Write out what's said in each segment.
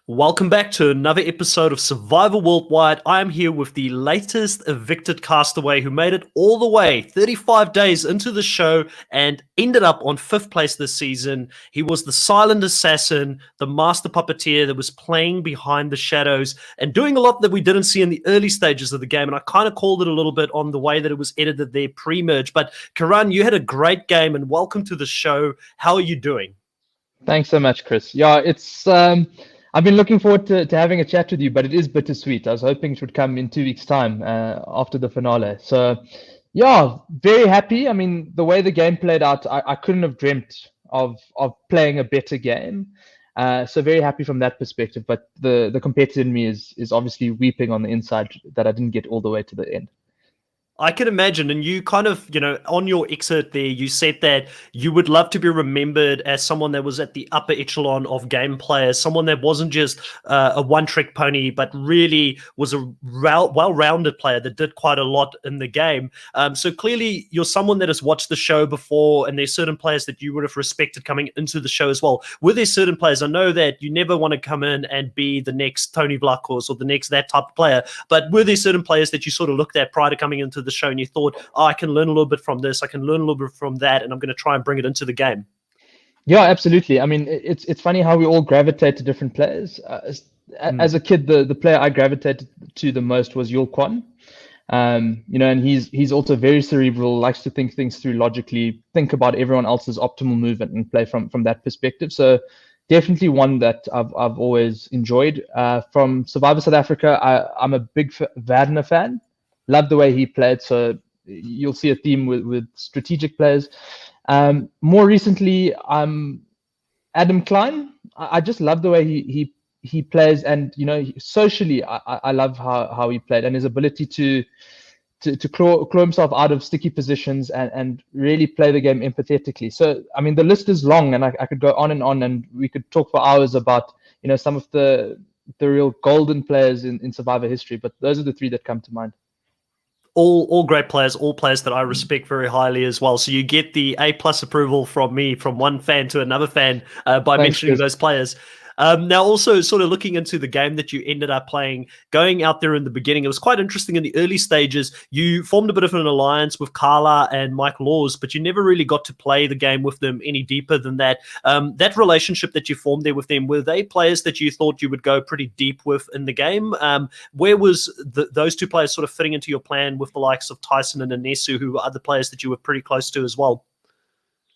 Welcome back to another episode of Survival Worldwide. I am here with the latest evicted castaway who made it all the way 35 days into the show and ended up on 5th place this season. He was the silent assassin, the master puppeteer that was playing behind the shadows and doing a lot that we didn't see in the early stages of the game. And I kind of called it a little bit on the way that it was edited there pre-merge. But Kiran, you had a great game and welcome to the show. How are you doing? Thanks so much, Chris. Yeah, it's I've been looking forward to having a chat with you, but it is bittersweet. I was hoping it would come in 2 weeks' time after the finale. So, yeah, very happy. I mean, the way the game played out, I couldn't have dreamt of playing a better game. So very happy from that perspective. But the competitor in me is obviously weeping on the inside that I didn't get all the way to the end. I can imagine. And you kind of, on your excerpt there, you said that you would love to be remembered as someone that was at the upper echelon of game players, someone that wasn't just a one-trick pony, but really was a well-rounded player that did quite a lot in the game. So clearly you're someone that has watched the show before, and there's certain players that you would have respected coming into the show as well. Were there certain players? I know that you never want to come in and be the next Tony Vlachos or the next that type of player, but were there certain players that you sort of looked at prior to coming into the show and you thought, I can learn a little bit from this, I can learn a little bit from that, and I'm going to try and bring it into the game? Yeah, absolutely. I mean, it's funny how we all gravitate to different players. As a kid, the player I gravitated to the most was Yul Kwan. And he's also very cerebral, likes to think things through logically, think about everyone else's optimal movement and play from that perspective. So definitely one that I've always enjoyed. From Survivor South Africa, I'm a big Wagner fan. Love the way he played. So you'll see a theme with strategic players. More recently, Adam Klein. I just love the way he plays, and socially, I love how he played and his ability to claw himself out of sticky positions and really play the game empathetically. So I mean, the list is long, and I could go on, and we could talk for hours about some of the real golden players in Survivor history. But those are the three that come to mind. All great players, all players that I respect very highly as well. So you get the A+ approval from me, from one fan to another fan, by Thanks, mentioning Chris. those players. Now, also sort of looking into the game that you ended up playing, going out there in the beginning, it was quite interesting in the early stages. You formed a bit of an alliance with Carla and Mike Laws, but you never really got to play the game with them any deeper than that. That relationship that you formed there with them, were they players that you thought you would go pretty deep with in the game? Where was those two players sort of fitting into your plan with the likes of Tyson and Anesu, who were other players that you were pretty close to as well?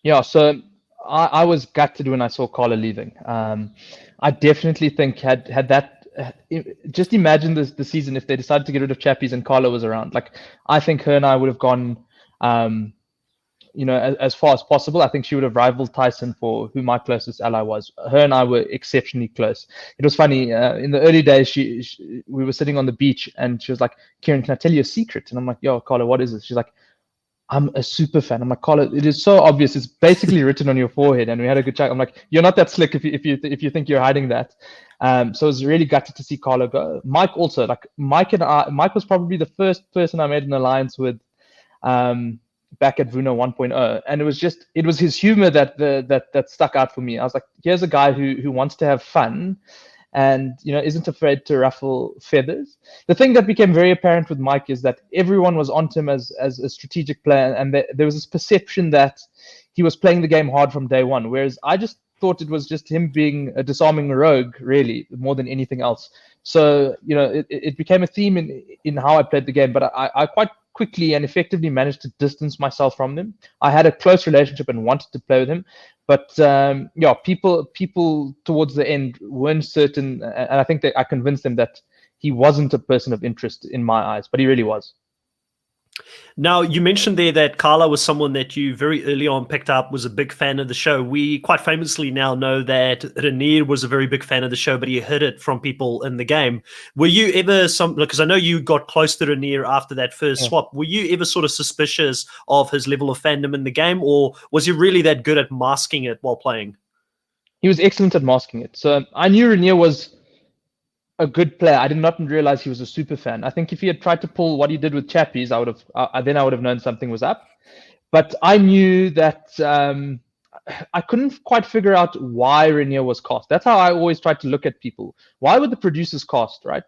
Yeah, so I was gutted when I saw Carla leaving. I definitely think had that. Just imagine the season if they decided to get rid of Chappies and Carla was around. Like, I think her and I would have gone, as far as possible. I think she would have rivaled Tyson for who my closest ally was. Her and I were exceptionally close. It was funny in the early days. We were sitting on the beach and she was like, "Kiran, can I tell you a secret?" And I'm like, "Yo, Carla, what is this?" She's like, "I'm a super fan." I'm like, "Carla, it is so obvious. It's basically written on your forehead." And we had a good chat. I'm like, "You're not that slick if you think you're hiding that." So I was really gutted to see Carla go. Mike also, like Mike was probably the first person I made an alliance with back at Vuno 1.0, and it was his humor that stuck out for me. I was like, here's a guy who wants to have fun, and isn't afraid to ruffle feathers. The thing that became very apparent with Mike is that everyone was onto him as a strategic player, and there was this perception that he was playing the game hard from day one, whereas I just thought it was just him being a disarming rogue, really, more than anything else. So it became a theme in how I played the game, but I quite quickly and effectively managed to distance myself from him. I had a close relationship and wanted to play with him, but people towards the end weren't certain, and I think that I convinced them that he wasn't a person of interest in my eyes, but he really was. Now, you mentioned there that Carla was someone that you very early on picked up, was a big fan of the show. We quite famously now know that Renier was a very big fan of the show, but he hid it from people in the game. Were you ever because I know you got close to Renier after that first swap, were you ever sort of suspicious of his level of fandom in the game, or was he really that good at masking it while playing? He was excellent at masking it. So I knew Renier was a good player. I did not realize he was a super fan. I think if he had tried to pull what he did with Chappies, I would have known something was up. But I knew that I couldn't quite figure out why Rainier was cast. That's how I always tried to look at people. Why would the producers cast, right?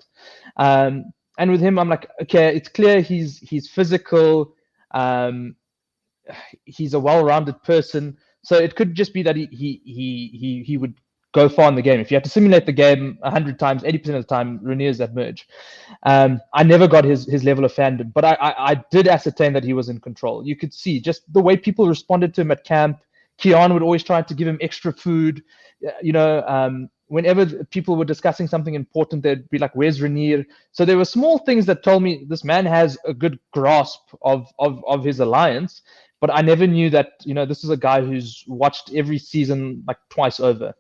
And with him, I'm like, okay, it's clear he's physical. He's a well-rounded person. So it could just be that he would go far in the game. If you have to simulate the game 100 times, 80% of the time, Rainier's that merge. I never got his level of fandom, but I did ascertain that he was in control. You could see just the way people responded to him at camp. Kiran would always try to give him extra food. Whenever people were discussing something important, they'd be like, "Where's Rainier?" So there were small things that told me this man has a good grasp of his alliance. But I never knew that, this is a guy who's watched every season like twice over.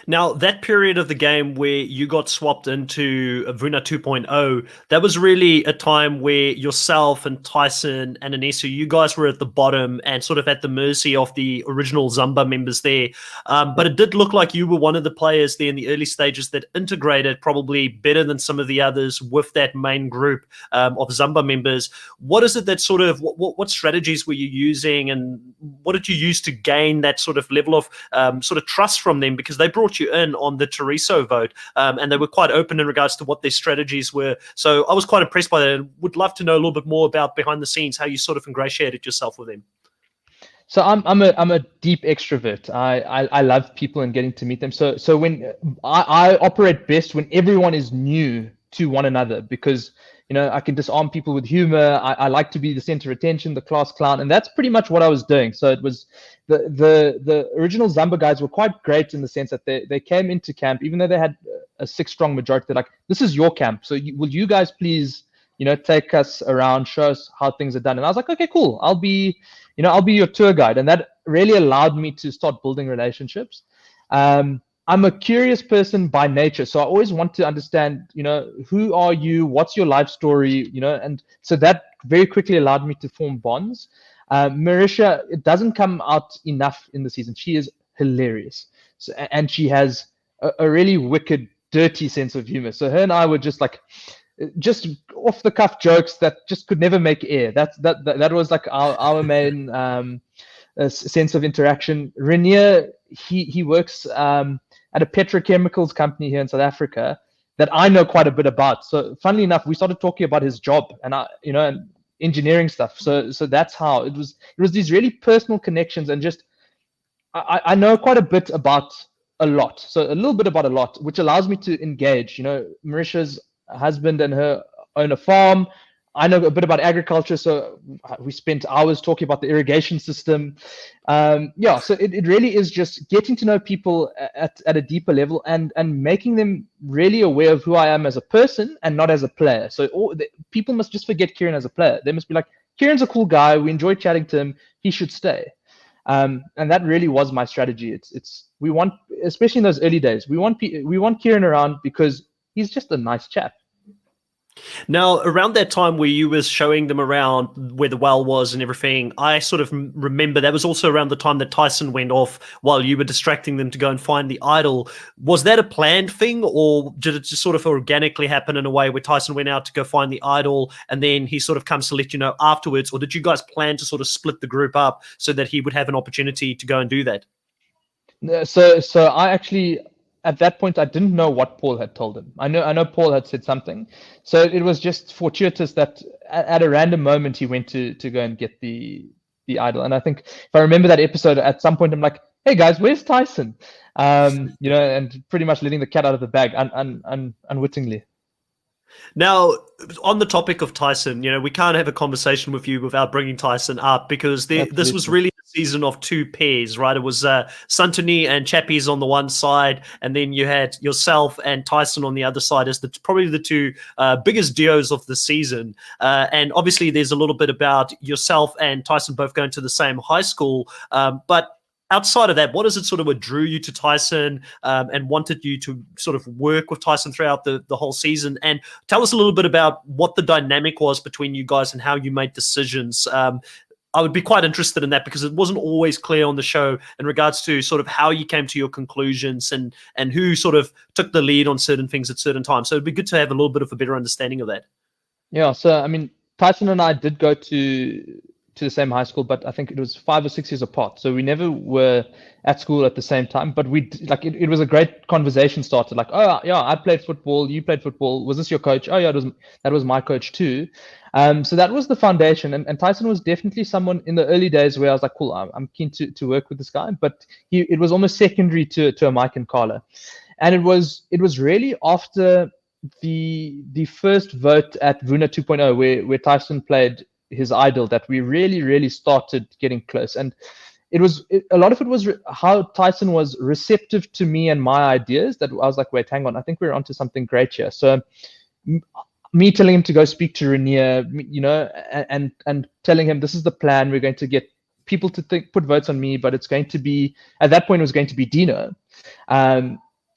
Now, that period of the game where you got swapped into Vuna 2.0, that was really a time where yourself and Tyson and Anesu, you guys were at the bottom and sort of at the mercy of the original Zamba members there. But it did look like you were one of the players there in the early stages that integrated probably better than some of the others with that main group of Zamba members. What is it that sort of, what strategies were you using, and what did you use to gain that sort of level of sort of trust from them? Because they brought you in on the Teriso vote, and they were quite open in regards to what their strategies were. So I was quite impressed by that, and would love to know a little bit more about behind the scenes, how you sort of ingratiated yourself with them. So I'm a deep extrovert. I love people and getting to meet them. So when I operate best when everyone is new to one another, because I can disarm people with humor. I like to be the center of attention, the class clown, and that's pretty much what I was doing. So it was the original Zamba guys were quite great in the sense that they came into camp, even though they had a 6-strong majority. They're like, "This is your camp, so will you guys please, take us around, show us how things are done?" And I was like, "Okay, cool. I'll be your tour guide," and that really allowed me to start building relationships. I'm a curious person by nature, so I always want to understand, who are you, what's your life story, and so that very quickly allowed me to form bonds. Marisha, it doesn't come out enough in the season. She is hilarious, and she has a really wicked, dirty sense of humor. So her and I were just off the cuff jokes that just could never make air. That was like our main sense of interaction. Rainier, he works at a petrochemicals company here in South Africa that I know quite a bit about. So funnily enough, we started talking about his job and and engineering stuff. So that's how it was. It was these really personal connections, and just I know quite a bit about a lot. So a little bit about a lot, which allows me to engage. Marisha's husband and her own a farm. I know a bit about agriculture, so we spent hours talking about the irrigation system. So it really is just getting to know people at a deeper level and making them really aware of who I am as a person and not as a player. So people must just forget Kiran as a player. They must be like, Kiran's a cool guy. We enjoy chatting to him. He should stay. And that really was my strategy. We want, especially in those early days, we want Kiran around because he's just a nice chap. Now, around that time where you was showing them around where the well was and everything, I sort of remember that was also around the time that Tyson went off while you were distracting them to go and find the idol. Was that a planned thing, or did it just sort of organically happen in a way where Tyson went out to go find the idol and then he sort of comes to let you know afterwards? Or did you guys plan to sort of split the group up so that he would have an opportunity to go and do that? So I actually, at that point, I didn't know what Paul had told him. I know Paul had said something. So it was just fortuitous that at a random moment he went to go and get the idol. And I think if I remember that episode, at some point I'm like, "Hey guys, where's Tyson?" And pretty much letting the cat out of the bag unwittingly. Now, on the topic of Tyson, we can't have a conversation with you without bringing Tyson up, because this was really a season of two pairs, right? It was Santini and Chappies on the one side, and then you had yourself and Tyson on the other side as probably the two biggest duos of the season. And obviously, there's a little bit about yourself and Tyson both going to the same high school, but outside of that, what is it sort of what drew you to Tyson and wanted you to sort of work with Tyson throughout the whole season? And tell us a little bit about what the dynamic was between you guys and how you made decisions. I would be quite interested in that, because it wasn't always clear on the show in regards to sort of how you came to your conclusions and who sort of took the lead on certain things at certain times. So it'd be good to have a little bit of a better understanding of that. Yeah, so I mean, Tyson and I did go to to the same high school, but I think it was 5 or 6 years apart. So we never were at school at the same time. But we like it was a great conversation starter. Like, oh yeah, I played football. You played football. Was this your coach? Oh yeah, that was my coach too. So that was the foundation. And Tyson was definitely someone in the early days where I was like, cool, I'm keen to work with this guy. But it was almost secondary to a Mike and Carla. And it was really after the first vote at Vuna 2.0 where Tyson played his idol that we really started getting close. And a lot of it was how Tyson was receptive to me and my ideas, that I was like, wait, hang on, I think we're onto something great here. So me telling him to go speak to Rainier, and telling him this is the plan, we're going to get people to put votes on me, but it's going to be, at that point it was going to be Dino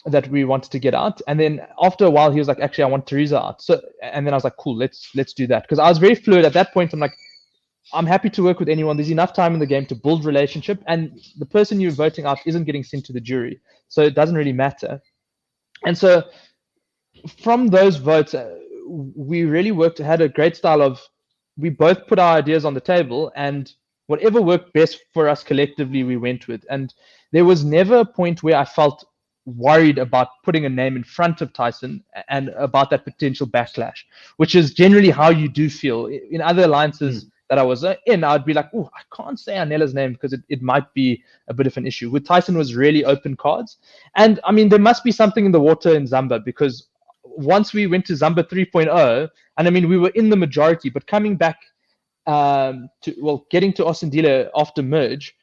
that we wanted to get out. And then after a while he was like, actually I want Teresa out. So, and then I was like, cool, let's do that, because I was very fluid at that point. I'm like, I'm happy to work with anyone. There's enough time in the game to build relationship, and the person you're voting out isn't getting sent to the jury, so it doesn't really matter. And so from those votes, we really had a great style of, we both put our ideas on the table, and whatever worked best for us collectively we went with. And there was never a point where I felt worried about putting a name in front of Tyson and about that potential backlash, which is generally how you do feel. In other alliances that I was in, I'd be like, oh, I can't say Anella's name because it might be a bit of an issue. With Tyson was really open cards. And I mean, there must be something in the water in Zamba, because once we went to Zamba 3.0, and I mean, we were in the majority, but coming back getting to Osindile after merge,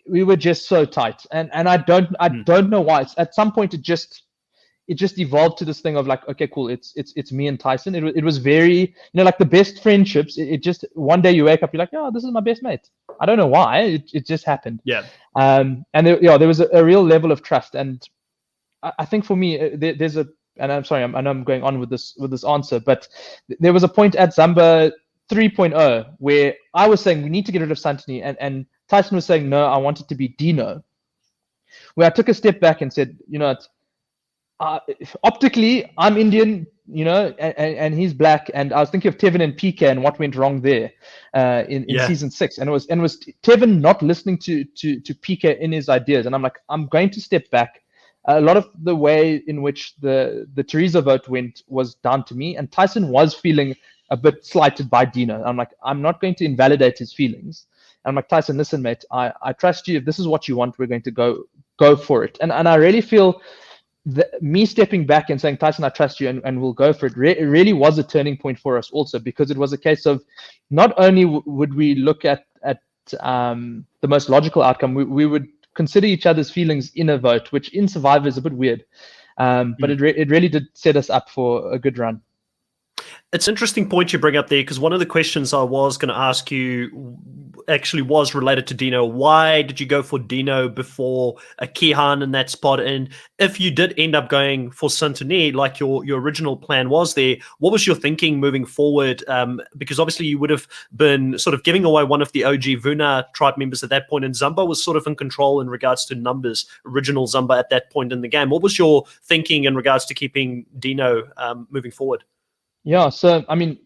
we were just so tight, and I don't know why. At some point it just evolved to this thing of like, okay, cool, it's me and Tyson. It was very, like the best friendships. It just, one day you wake up, you're like, oh, this is my best mate. I don't know why. It just happened. Yeah. And there was a real level of trust, and I think for me there's a, and I'm sorry, I know I'm going on with this answer, but there was a point at Zamba 3.0 where I was saying we need to get rid of Santini, and Tyson was saying, no, I want it to be Dino. Where I took a step back and said, optically, I'm Indian, and he's black. And I was thinking of Tevin and PK and what went wrong there in season 6. And it was Tevin not listening to PK in his ideas. And I'm like, I'm going to step back. A lot of the way in which the Teresa vote went was down to me. And Tyson was feeling a bit slighted by Dino. I'm like, I'm not going to invalidate his feelings. I'm like, Tyson, listen, mate, I trust you. If this is what you want, we're going to go for it. And I really feel that me stepping back and saying, Tyson, I trust you, and we'll go for it, it really was a turning point for us also, because it was a case of not only would we look at the most logical outcome, we would consider each other's feelings in a vote, which in Survivor is a bit weird. But it really did set us up for a good run. It's an interesting point you bring up there, because one of the questions I was going to ask you actually was related to Dino. Why did you go for Dino before a Kiran in that spot? And if you did end up going for Santini, like your original plan was there, what was your thinking moving forward? Because obviously you would have been sort of giving away one of the OG Vuna tribe members at that point, and Zamba was sort of in control in regards to numbers, original Zamba at that point in the game. What was your thinking in regards to keeping Dino moving forward? Yeah, so I mean,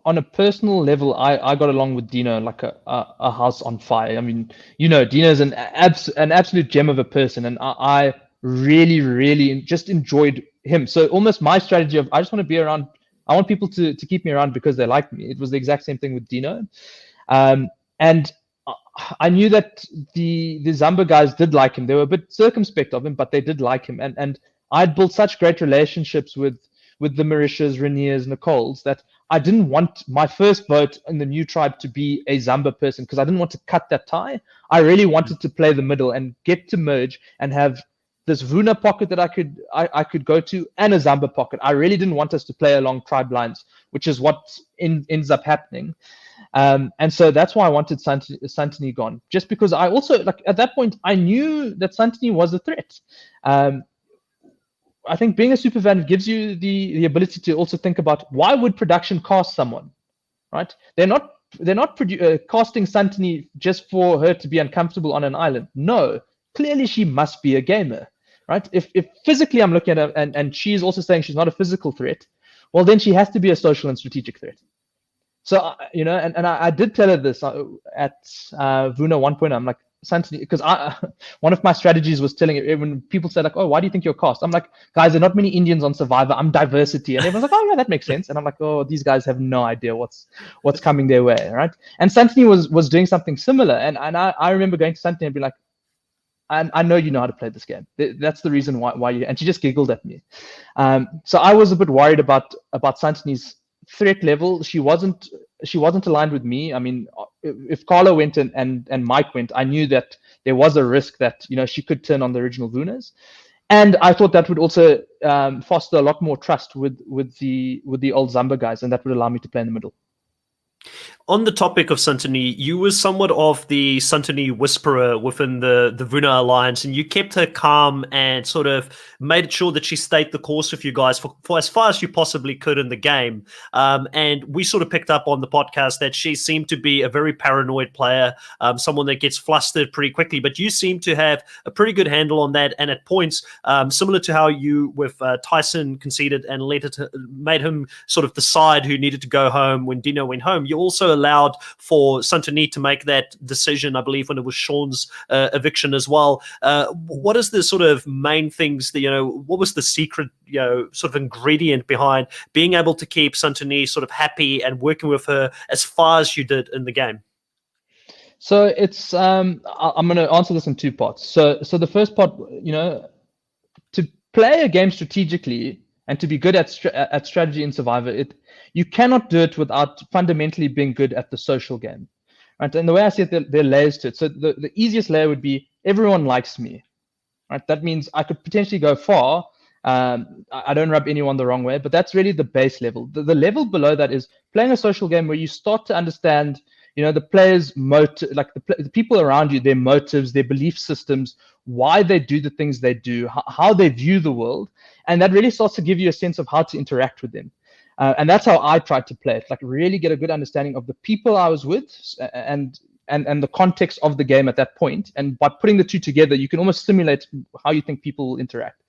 on a personal level, I got along with Dino like a house on fire. I mean, Dino's an absolute gem of a person, and I really just enjoyed him. So almost my strategy of, I just want to be around, I want people to keep me around because they like me. It was the exact same thing with Dino. And I knew that the Zamba guys did like him. They were a bit circumspect of him, but they did like him. And I'd built such great relationships with the Marishas, Rainiers, Nicoles, that I didn't want my first vote in the new tribe to be a Zamba person, because I didn't want to cut that tie. I really wanted to play the middle and get to merge and have this Vuna pocket that I could go to, and a Zamba pocket. I really didn't want us to play along tribe lines, which is what ends up happening. And so that's why I wanted Santini gone, just because I also, like, at that point, I knew that Santini was a threat. I think being a super fan gives you the ability to also think about, why would production cast someone, right? They're not casting Santini just for her to be uncomfortable on an island. No, clearly she must be a gamer, right? If physically I'm looking at her and she's also saying she's not a physical threat, well, then she has to be a social and strategic threat. So, and I did tell her this at Vuna 1.0. I'm like, Santini, because one of my strategies was telling it when people said like, oh, why do you think you're cast? I'm like, guys, there are not many Indians on Survivor. I'm diversity. And everyone's like, oh yeah, that makes sense. And I'm like, oh, these guys have no idea what's coming their way, right? And Santini was doing something similar. And I remember going to Santini and be like, I know you know how to play this game. That's the reason why you. And she just giggled at me. So I was a bit worried about Santini's threat level. She wasn't aligned with me. I mean, if Carlo went and Mike went, I knew that there was a risk that she could turn on the original Vunas, and I thought that would also foster a lot more trust with the old Zamba guys, and that would allow me to play in the middle. On the topic of Santini, you were somewhat of the Santini whisperer within the Vuna Alliance, and you kept her calm and sort of made sure that she stayed the course with you guys for as far as you possibly could in the game. And we sort of picked up on the podcast that she seemed to be a very paranoid player, someone that gets flustered pretty quickly, but you seem to have a pretty good handle on that. And at points, similar to how you with Tyson conceded and made him sort of decide who needed to go home when Dino went home, you also allowed for Santini to make that decision, I believe, when it was Sean's eviction as well. What is the sort of main things that, what was the secret, sort of ingredient behind being able to keep Santini sort of happy and working with her as far as you did in the game? So it's, I'm going to answer this in two parts. So the first part, to play a game strategically and to be good at strategy in Survivor, you cannot do it without fundamentally being good at the social game, right? And the way I see it, there are layers to it. So the easiest layer would be everyone likes me, right? That means I could potentially go far. I don't rub anyone the wrong way, but that's really the base level. The level below that is playing a social game where you start to understand, the players' motive, like the people around you, their motives, their belief systems, why they do the things they do, how they view the world, and that really starts to give you a sense of how to interact with them. And that's how I tried to play it, like really get a good understanding of the people I was with and the context of the game at that point. And by putting the two together, you can almost simulate how you think people will interact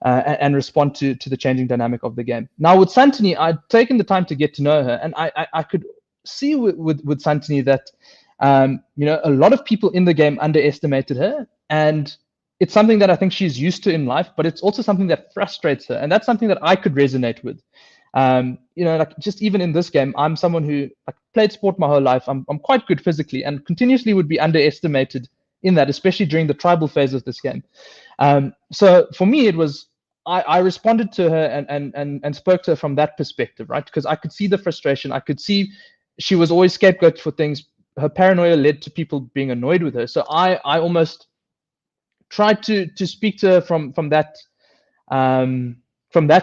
and respond to the changing dynamic of the game. Now with Santini, I'd taken the time to get to know her, and I could see with Santini that a lot of people in the game underestimated her, and it's something that I think she's used to in life, but it's also something that frustrates her, and that's something that I could resonate with. Like just even in this game, I'm someone who played sport my whole life. I'm quite good physically and continuously would be underestimated in that, especially during the tribal phase of this game. So for me, it was, I responded to her and spoke to her from that perspective, right? Because I could see the frustration. I could see she was always scapegoat for things. Her paranoia led to people being annoyed with her. So I almost tried to speak to her from that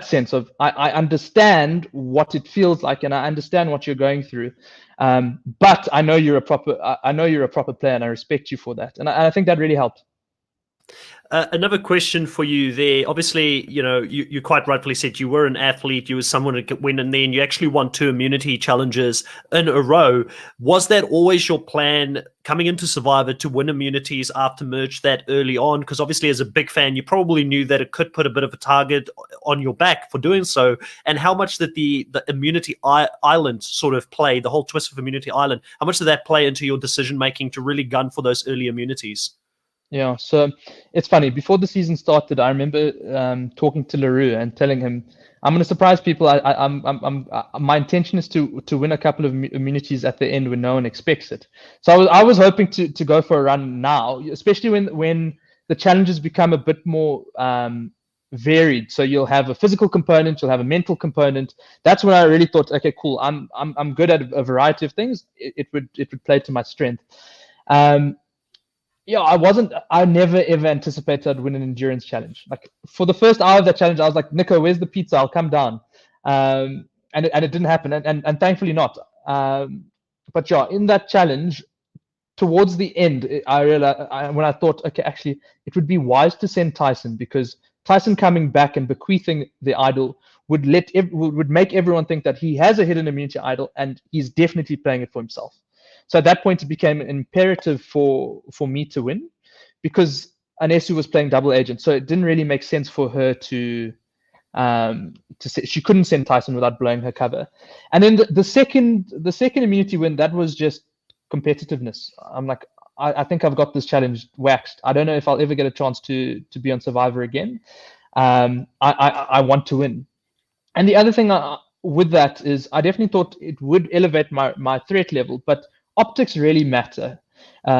sense of I understand what it feels like, and I understand what you're going through, but I know you're a proper player, and I respect you for that, and I think that really helped. Another question for you there. Obviously, you quite rightfully said you were an athlete. You were someone who could win, and then you actually won 2 immunity challenges in a row. Was that always your plan coming into Survivor to win immunities after merge that early on? Because obviously, as a big fan, you probably knew that it could put a bit of a target on your back for doing so. And how much did the immunity island sort of play, the whole twist of immunity island, how much did that play into your decision making to really gun for those early immunities? Yeah, so it's funny. Before the season started, I remember talking to LaRue and telling him, "I'm going to surprise people. My intention is to win a couple of immunities at the end when no one expects it." So I was hoping to go for a run now, especially when the challenges become a bit more varied. So you'll have a physical component, you'll have a mental component. That's when I really thought, okay, cool. I'm good at a variety of things. It would play to my strength. Yeah, I never ever anticipated I'd win an endurance challenge. Like for the first hour of that challenge, I was like, Nico, where's the pizza? I'll come down. And it didn't happen, and thankfully not. But yeah, in that challenge, towards the end, I realized when I thought, okay, actually, it would be wise to send Tyson, because Tyson coming back and bequeathing the idol would make everyone think that he has a hidden immunity idol, and he's definitely playing it for himself. So at that point, it became imperative for me to win, because Anesu was playing double agent. So it didn't really make sense for her to She couldn't send Tyson without blowing her cover. And then the second immunity win, that was just competitiveness. I'm like, I think I've got this challenge waxed. I don't know if I'll ever get a chance to be on Survivor again. I want to win. And the other thing with that is I definitely thought it would elevate my threat level, but optics really matter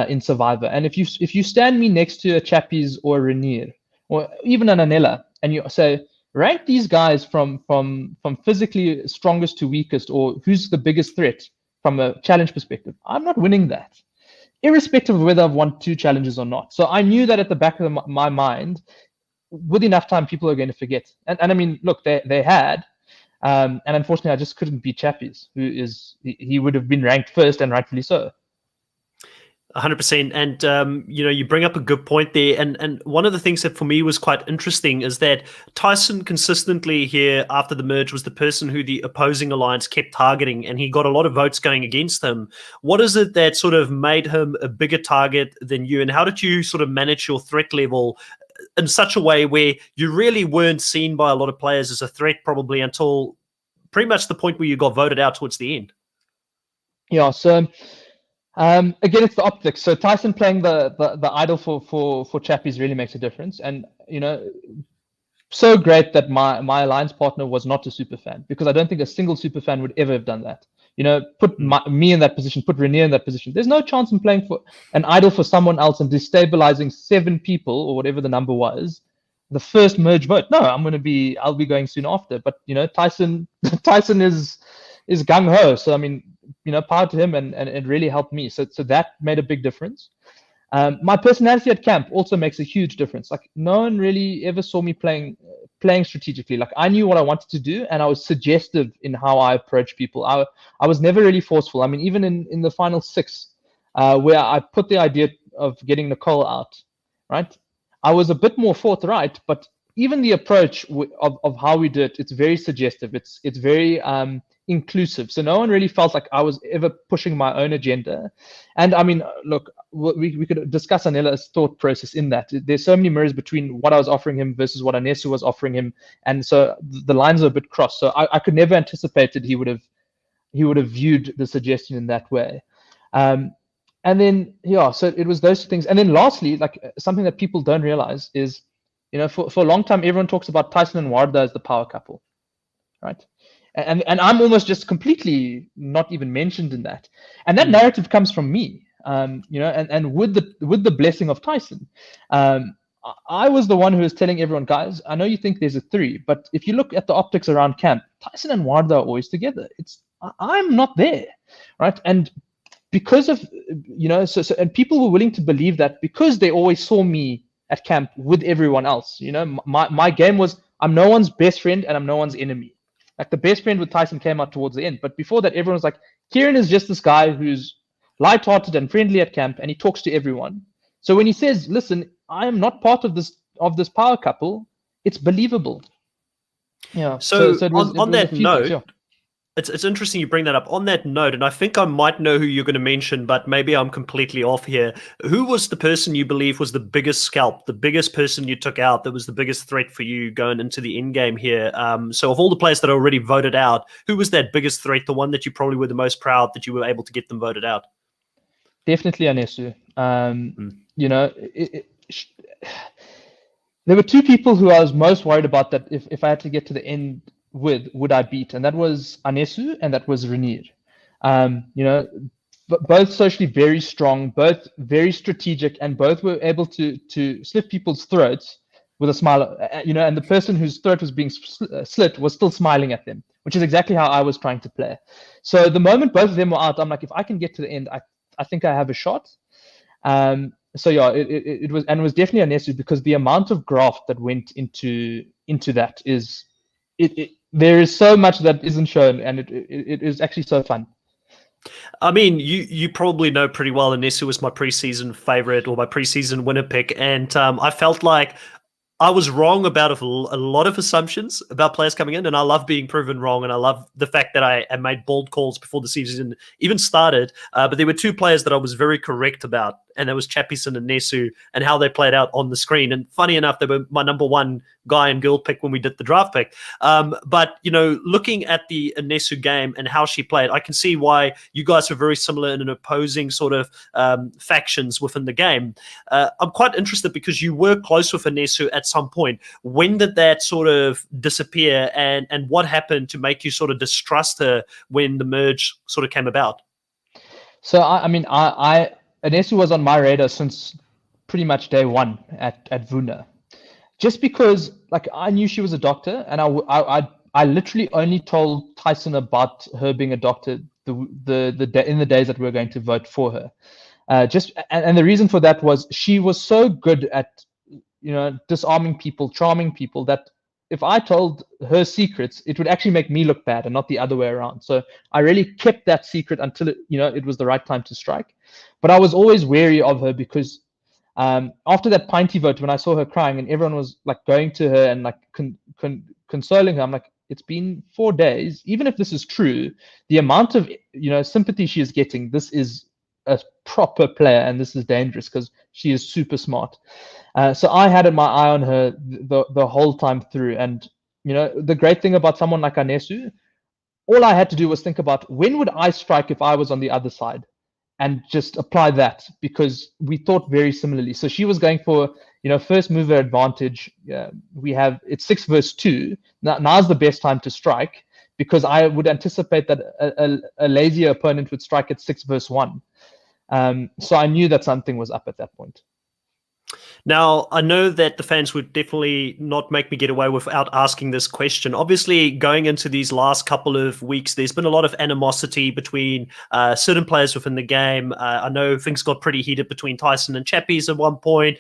in Survivor. And if you stand me next to a Chappies or a Renier, or even an Anela, and you say, rank these guys from physically strongest to weakest, or who's the biggest threat from a challenge perspective, I'm not winning that, irrespective of whether I've won 2 challenges or not. So I knew that at the back of my mind, with enough time, people are going to forget. And I mean, look, they had. And unfortunately, I just couldn't beat Chappies, he would have been ranked first, and rightfully so. 100%. And, you bring up a good point there. And one of the things that for me was quite interesting is that Tyson consistently here after the merge was the person who the opposing alliance kept targeting, and he got a lot of votes going against him. What is it that sort of made him a bigger target than you? And how did you sort of manage your threat level in such a way where you really weren't seen by a lot of players as a threat probably until pretty much the point where you got voted out towards the end? Yeah, so again, it's the optics. So Tyson playing the idol for Chappies really makes a difference. And, so great that my alliance partner was not a super fan, because I don't think a single super fan would ever have done that. Put me in that position, put Renier in that position. There's no chance in playing for an idol for someone else and destabilizing 7 people or whatever the number was, the first merge vote. No, I'll be going soon after. But Tyson is gung ho. So I mean, power to him, and it really helped me. So that made a big difference. My personality at camp also makes a huge difference. Like, no one really ever saw me playing strategically. Like, I knew what I wanted to do, and I was suggestive in how I approach people. I was never really forceful. I mean, even in the final 6, where I put the idea of getting Nicole out, right? I was a bit more forthright, but even the approach of how we do it, it's very suggestive. It's very inclusive. So no one really felt like I was ever pushing my own agenda. And I mean, look, we could discuss Anela's thought process in that. There's so many mirrors between what I was offering him versus what Anesu was offering him. And so the lines are a bit crossed. So I could never anticipate that he would have viewed the suggestion in that way. And then, so it was those things. And then lastly, like something that people don't realize is, for a long time, everyone talks about Tyson and Warda as the power couple, right? And I'm almost just completely not even mentioned in that. And that narrative comes from me, and with the blessing of Tyson. I was the one who was telling everyone, guys, I know you think there's a 3, but if you look at the optics around camp, Tyson and Warda are always together. I'm not there, right? And because of, and people were willing to believe that because they always saw me at camp with everyone else. My game was, I'm no one's best friend and I'm no one's enemy. Like, the best friend with Tyson came out towards the end. But before that, everyone was like, Kiran is just this guy who's lighthearted and friendly at camp, and he talks to everyone. So when he says, listen, I am not part of this power couple, it's believable. Yeah. So on that note, it's interesting you bring that up. On that note, and I think I might know who you're going to mention, but maybe I'm completely off here. Who was the person you believe was the biggest scalp, the biggest person you took out that was the biggest threat for you going into the end game here? So of all the players that are already voted out, who was that biggest threat, the one that you probably were the most proud that you were able to get them voted out? Definitely Anesu. There were 2 people who I was most worried about that if I had to get to the end would I beat, and that was Anesu and that was Renier. Both socially very strong, both very strategic, and both were able to slit people's throats with a smile. And the person whose throat was being slit was still smiling at them, which is exactly how I was trying to play. So the moment both of them were out, I'm like, if I can get to the end, I think I have a shot. So yeah, it was definitely Anesu, because the amount of graft that went into that is there is so much that isn't shown, and it is actually so fun. I mean, you probably know pretty well Anesu was my preseason favorite, or my preseason winner pick, and I felt like I was wrong about a lot of assumptions about players coming in, and I love being proven wrong, and I love the fact that I made bold calls before the season even started. But there were 2 players that I was very correct about and that was Chapison and Nesu, and how they played out on the screen. And funny enough, they were my number one guy and girl pick when we did the draft pick. But, looking at the Nesu game and how she played, I can see why you guys are very similar in an opposing sort of factions within the game. I'm quite interested because you were close with Nesu at some point. When did that sort of disappear, and what happened to make you sort of distrust her when the merge sort of came about? So Anesu was on my radar since pretty much day one at Vuna, just because I knew she was a doctor, and I literally only told Tyson about her being a doctor in the days that we were going to vote for her. And the reason for that was she was so good at disarming people, charming people, that if I told her secrets, it would actually make me look bad and not the other way around. So I really kept that secret until it was the right time to strike. But I was always wary of her because after that Pinty vote, when I saw her crying and everyone was going to her and consoling her, I'm like, it's been 4 days. Even if this is true, the amount of sympathy she is getting, this is a proper player, and this is dangerous because she is super smart. So I had my eye on her the whole time through. And the great thing about someone like Anesu, all I had to do was think about when would I strike if I was on the other side, and just apply that, because we thought very similarly. So she was going for first mover advantage. It's 6 versus 2. Now's the best time to strike, because I would anticipate that a lazier opponent would strike at 6 versus 1. So I knew that something was up at that point. Now, I know that the fans would definitely not make me get away without asking this question. Obviously, going into these last couple of weeks, there's been a lot of animosity between certain players within the game. I know things got pretty heated between Tyson and Chappies at one point.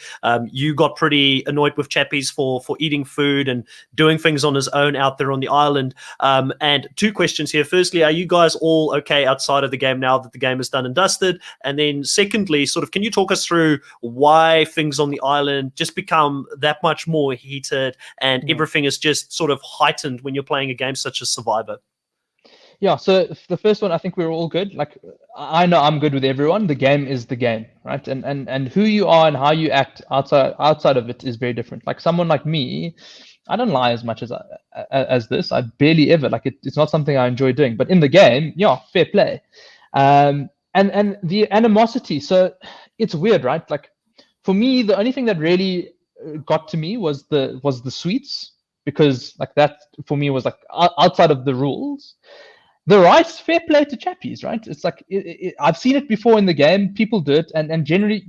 You got pretty annoyed with Chappies for eating food and doing things on his own out there on the island. And 2 questions here. Firstly, are you guys all okay outside of the game now that the game is done and dusted? And then secondly, sort of, can you talk us through why things on the island just become that much more heated and everything is just sort of heightened when you're playing a game such as Survivor? Yeah, so the first one, I think we're all good. I know I'm good with everyone. The game is the game, right? And who you are and how you act outside of it is very different. Someone like me, I don't lie as much as this. I barely ever. It's not something I enjoy doing. But in the game, yeah, fair play. And the animosity. So it's weird, right? For me, the only thing that really got to me was the sweets, because that for me was outside of the rules. The rice, fair play to Chappies, right? It's I've seen it before in the game. People do it, and generally,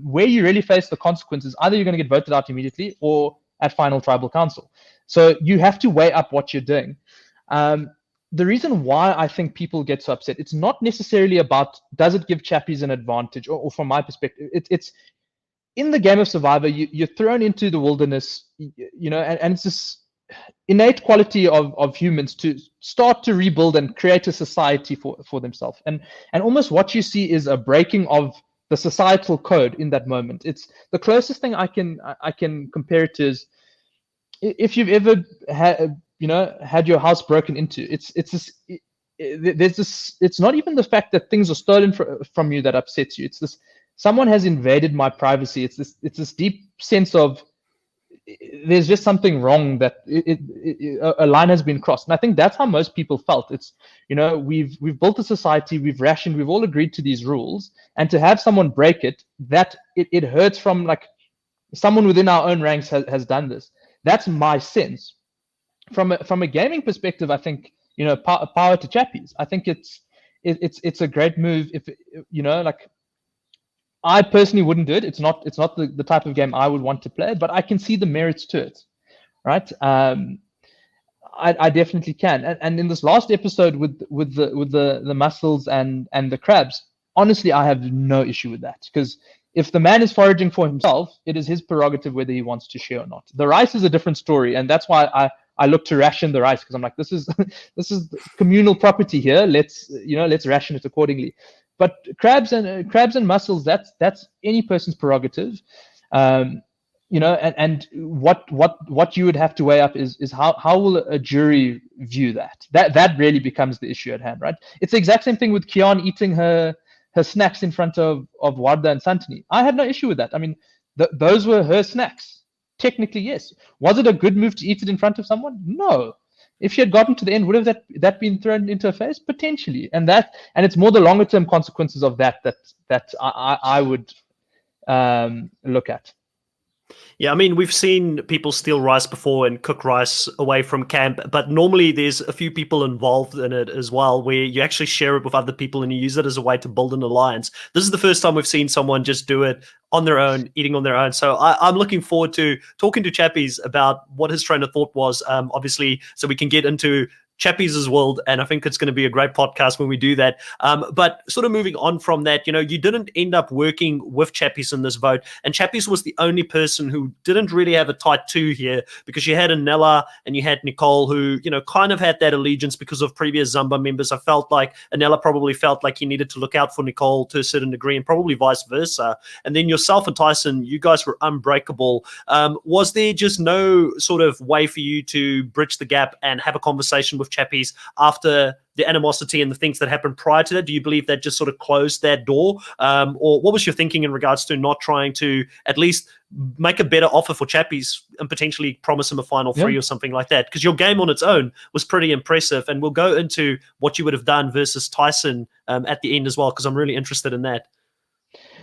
where you really face the consequences, either you're going to get voted out immediately or at final tribal council. So you have to weigh up what you're doing. The reason why I think people get so upset, it's not necessarily about does it give Chappies an advantage, or from my perspective, it's in the game of Survivor, you're thrown into the wilderness, and it's this innate quality of humans to start to rebuild and create a society for themselves. And almost what you see is a breaking of the societal code in that moment. It's the closest thing I can compare it to is if you've ever had your house broken into. It's not even the fact that things are stolen from you that upsets you. It's this, someone has invaded my privacy. It's this deep sense of there's just something wrong, that a line has been crossed. And I think that's how most people felt. It's, we've built a society, we've rationed, we've all agreed to these rules, and to have someone break it, that it hurts from someone within our own ranks has done this. That's my sense. From a gaming perspective, I think, power to Chappies. I think it's a great move. If I personally wouldn't do it. It's not the type of game I would want to play, but I can see the merits to it, right? I definitely can. And in this last episode with the mussels and the crabs, honestly, I have no issue with that, because if the man is foraging for himself, it is his prerogative whether he wants to share or not. The rice is a different story, and that's why I look to ration the rice, because I'm like, this is communal property here. Let's ration it accordingly. But crabs and mussels, that's any person's prerogative. And what you would have to weigh up is how will a jury view that? That really becomes the issue at hand, right? It's the exact same thing with Kiran eating her her snacks in front of Warda and Santini. I had no issue with that. I mean, those were her snacks. Technically, yes. Was it a good move to eat it in front of someone? No. If she had gotten to the end, would have that been thrown into her face? Potentially. And it's more the longer term consequences of that I would look at. Yeah, I mean, we've seen people steal rice before and cook rice away from camp, but normally there's a few people involved in it as well, where you actually share it with other people and you use it as a way to build an alliance. This is the first time we've seen someone just do it on their own, eating on their own. So I'm looking forward to talking to Chappies about what his train of thought was, obviously, so we can get into Chappies' world, and I think it's going to be a great podcast when we do that. But sort of moving on from that, you didn't end up working with Chappies in this vote, and Chappies was the only person who didn't really have a tight two here, because you had Anela and you had Nicole, who, kind of had that allegiance because of previous Zamba members. I felt like Anela probably felt like he needed to look out for Nicole to a certain degree, and probably vice versa. And then yourself and Tyson, you guys were unbreakable. Was there just no sort of way for you to bridge the gap and have a conversation with Chappies after the animosity and the things that happened prior to that? Do you believe that just sort of closed that door? Or what was your thinking in regards to not trying to at least make a better offer for Chappies and potentially promise him a final three or something like that? Because your game on its own was pretty impressive, and we'll go into what you would have done versus Tyson at the end as well, because I'm really interested in that.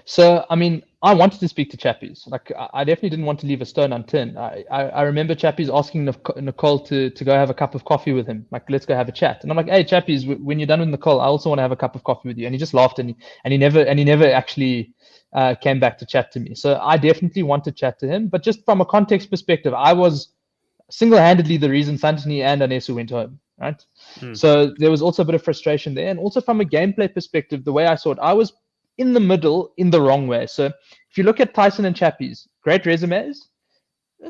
So, I mean, I wanted to speak to Chappies. Like, I definitely didn't want to leave a stone unturned. I remember Chappies asking Nicole to go have a cup of coffee with him. Like, let's go have a chat. And I'm like, hey, Chappies, when you're done with Nicole, I also want to have a cup of coffee with you. And he just laughed, and he never actually came back to chat to me. So I definitely want to chat to him. But just from a context perspective, I was single-handedly the reason Santini and Anesu went home, right? So there was also a bit of frustration there. And also from a gameplay perspective, the way I saw it, I was in the middle in the wrong way. So if you look at Tyson and Chappies, great resumes,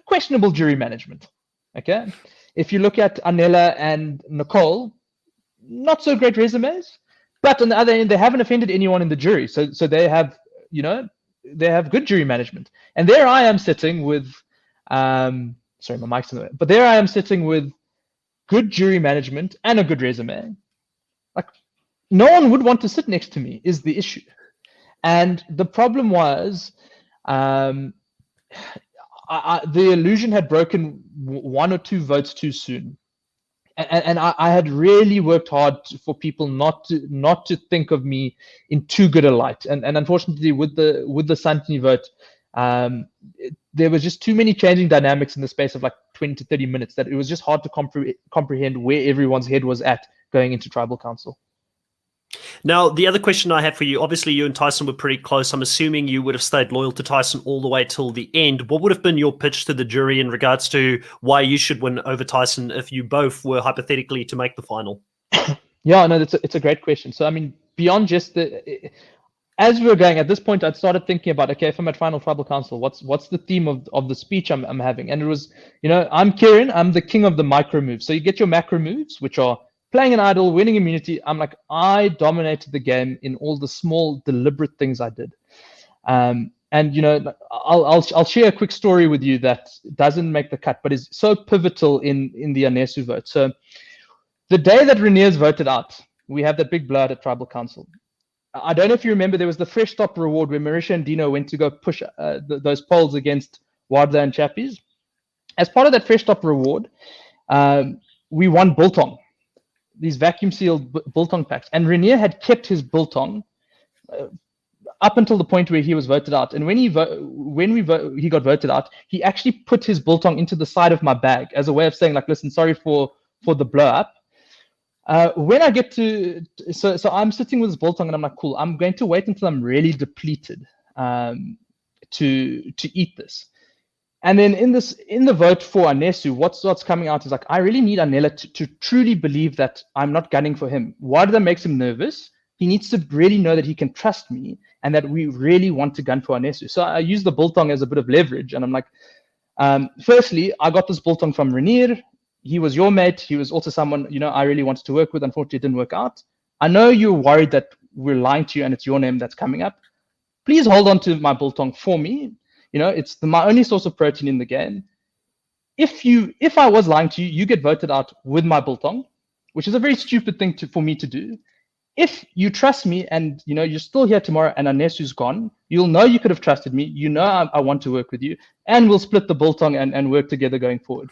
questionable jury management. Okay. If you look at Anela and Nicole, not so great resumes, but on the other end, they haven't offended anyone in the jury. So they have, they have good jury management. And there I am sitting with, sorry, my mic's in the way, but there I am sitting with good jury management and a good resume. Like, no one would want to sit next to me is the issue. And the problem was the illusion had broken one or two votes too soon. And I had really worked hard for people not to think of me in too good a light. And unfortunately, with the Santini vote, there was just too many changing dynamics in the space of like 20 to 30 minutes that it was just hard to comprehend where everyone's head was at going into tribal council. Now, the other question I have for you, obviously you and Tyson were pretty close. I'm assuming you would have stayed loyal to Tyson all the way till the end. What would have been your pitch to the jury in regards to why you should win over Tyson if you both were hypothetically to make the final? Yeah, no, it's a great question. So, I mean, beyond just as we were going at this point, I'd started thinking about, okay, if I'm at final tribal council, what's the theme of the speech I'm having? And it was, I'm Kiran, I'm the king of the micro moves. So you get your macro moves, which are playing an idol, winning immunity. I'm like, I dominated the game in all the small, deliberate things I did. And I'll share a quick story with you that doesn't make the cut, but is so pivotal in the Anesu vote. So the day that Rainier's voted out, we have that big blowout at tribal council. I don't know if you remember, there was the fresh stop reward where Marisha and Dino went to go push those polls against Warda and Chappies. As part of that fresh stop reward, we won Biltong. These vacuum sealed biltong packs, and Rainier had kept his biltong up until the point where he was voted out. And when he got voted out, he actually put his biltong into the side of my bag as a way of saying, like, listen, sorry for the blow up. When I get to so I'm sitting with this biltong and I'm like, cool, I'm going to wait until I'm really depleted to eat this. And then in the vote for Anesu, what's coming out is like, I really need Anela to truly believe that I'm not gunning for him. Warda makes him nervous. He needs to really know that he can trust me and that we really want to gun for Anesu. So I use the biltong as a bit of leverage. And I'm like, firstly, I got this biltong from Rainier. He was your mate. He was also someone, I really wanted to work with. Unfortunately, it didn't work out. I know you're worried that we're lying to you and it's your name that's coming up. Please hold on to my biltong for me. It's my only source of protein in the game. If I was lying to you, you get voted out with my biltong, which is a very stupid thing for me to do. if you trust me and you're still here tomorrow and Anesu's gone, you'll know you could have trusted me. I want to work with you, and we'll split the biltong and work together going forward.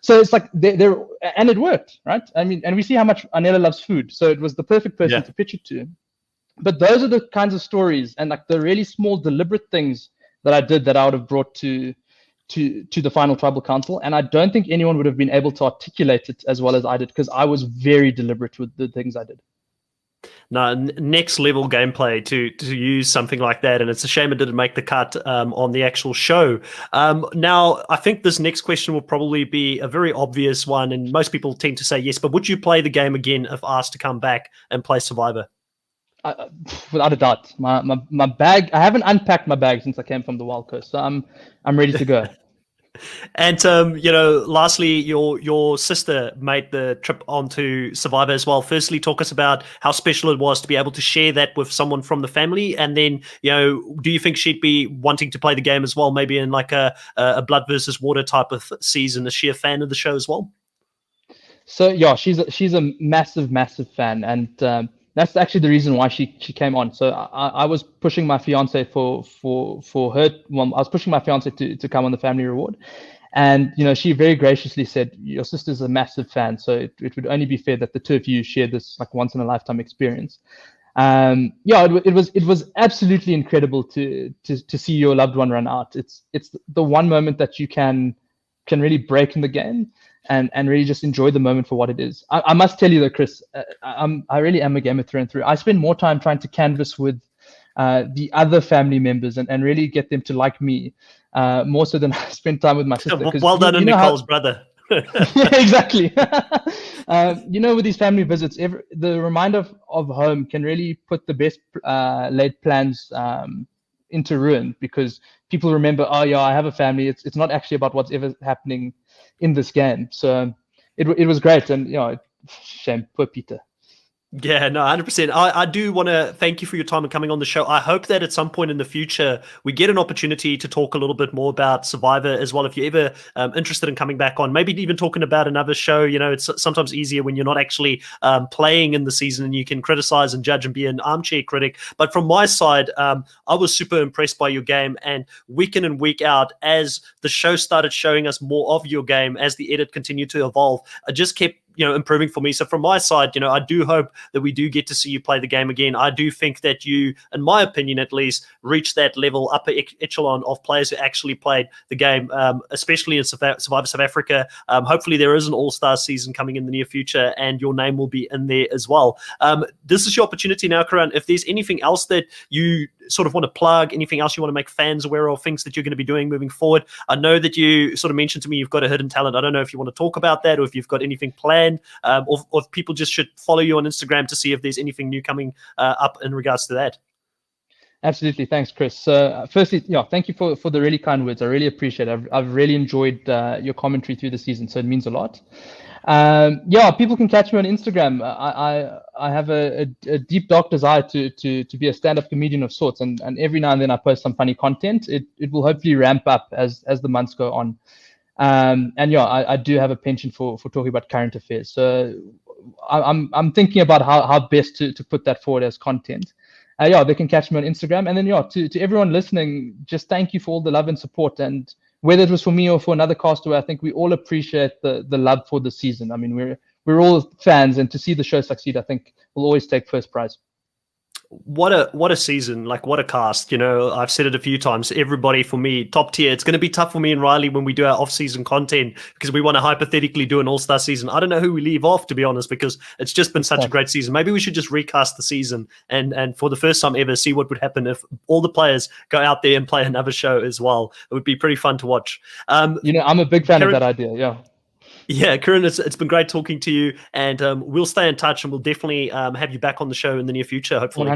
So it's like and it worked, right? I mean, and we see how much Anela loves food, so it was the perfect person to pitch it to. But those are the kinds of stories and like the really small, deliberate things that I did that I would have brought to the final tribal council, and I don't think anyone would have been able to articulate it as well as I did, because I was very deliberate with the things I did. No, next level gameplay to use something like that, and it's a shame it didn't make the cut on the actual show. Now, I think this next question will probably be a very obvious one, and most people tend to say yes, but would you play the game again if asked to come back and play Survivor? Without a doubt. My bag, I haven't unpacked my bag since I came from the Wild Coast, so I'm ready to go. And lastly, your sister made the trip onto Survivor as well. Firstly, talk us about how special it was to be able to share that with someone from the family, and then do you think she'd be wanting to play the game as well, maybe in like a blood versus water type of season? Is she a fan of the show as well? So yeah, she's a massive fan, and that's actually the reason why she came on. So I was pushing my fiance for her. Well, I was pushing my fiance to come on the family reward, and she very graciously said, "Your sister's a massive fan, so it would only be fair that the two of you share this like once in a lifetime experience." It was absolutely incredible to see your loved one run out. It's the one moment that you can really break in the game and really just enjoy the moment for what it is. I must tell you though, Chris, I really am a gamer through and through. I spend more time trying to canvas with the other family members and really get them to like me more so than I spend time with my sister. Well done, Nicole's brother. Yeah, exactly. With these family visits, the reminder of home can really put the best laid plans into ruin, because people remember, oh yeah, I have a family. It's not actually about what's ever happening in this game. So it was great, and shame, poor Peter. Yeah, no, 100%. I do want to thank you for your time and coming on the show. I hope that at some point in the future, we get an opportunity to talk a little bit more about Survivor as well. If you're ever interested in coming back on, maybe even talking about another show. It's sometimes easier when you're not actually playing in the season, and you can criticize and judge and be an armchair critic. But from my side, I was super impressed by your game, and week in and week out, as the show started showing us more of your game, as the edit continued to evolve, I just kept improving for me. So from my side, I do hope that we do get to see you play the game again. I do think that you, in my opinion at least, reached that level, upper echelon of players who actually played the game, especially in Survivor South Africa. Hopefully there is an all-star season coming in the near future, and your name will be in there as well. This is your opportunity now, Kiran. If there's anything else that you sort of want to plug, anything else you want to make fans aware of, things that you're going to be doing moving forward. I know that you sort of mentioned to me you've got a hidden talent. I don't know if you want to talk about that, or if you've got anything planned, or if people just should follow you on Instagram to see if there's anything new coming up in regards to that. Absolutely. Thanks, Chris. Firstly, thank you for the really kind words. I really appreciate it. I've really enjoyed your commentary through the season, so it means a lot. People can catch me on Instagram. I have a deep, dark desire to be a stand-up comedian of sorts, and every now and then I post some funny content. It will hopefully ramp up as the months go on. I do have a penchant for talking about current affairs. So I'm thinking about how best to put that forward as content. They can catch me on Instagram. And then to everyone listening, just thank you for all the love and support. And whether it was for me or for another castaway, I think we all appreciate the love for the season. I mean, we're all fans, and to see the show succeed, I think we'll always take first prize. What a season, like what a cast. I've said it a few times, everybody for me, top tier. It's going to be tough for me and Riley when we do our off-season content, because we want to hypothetically do an all-star season. I don't know who we leave off, to be honest, because it's just been such a great season. Maybe we should just recast the season and for the first time ever see what would happen if all the players go out there and play another show as well. It would be pretty fun to watch. I'm a big fan of that idea. Yeah, Kiran, it's been great talking to you, and we'll stay in touch, and we'll definitely have you back on the show in the near future, hopefully.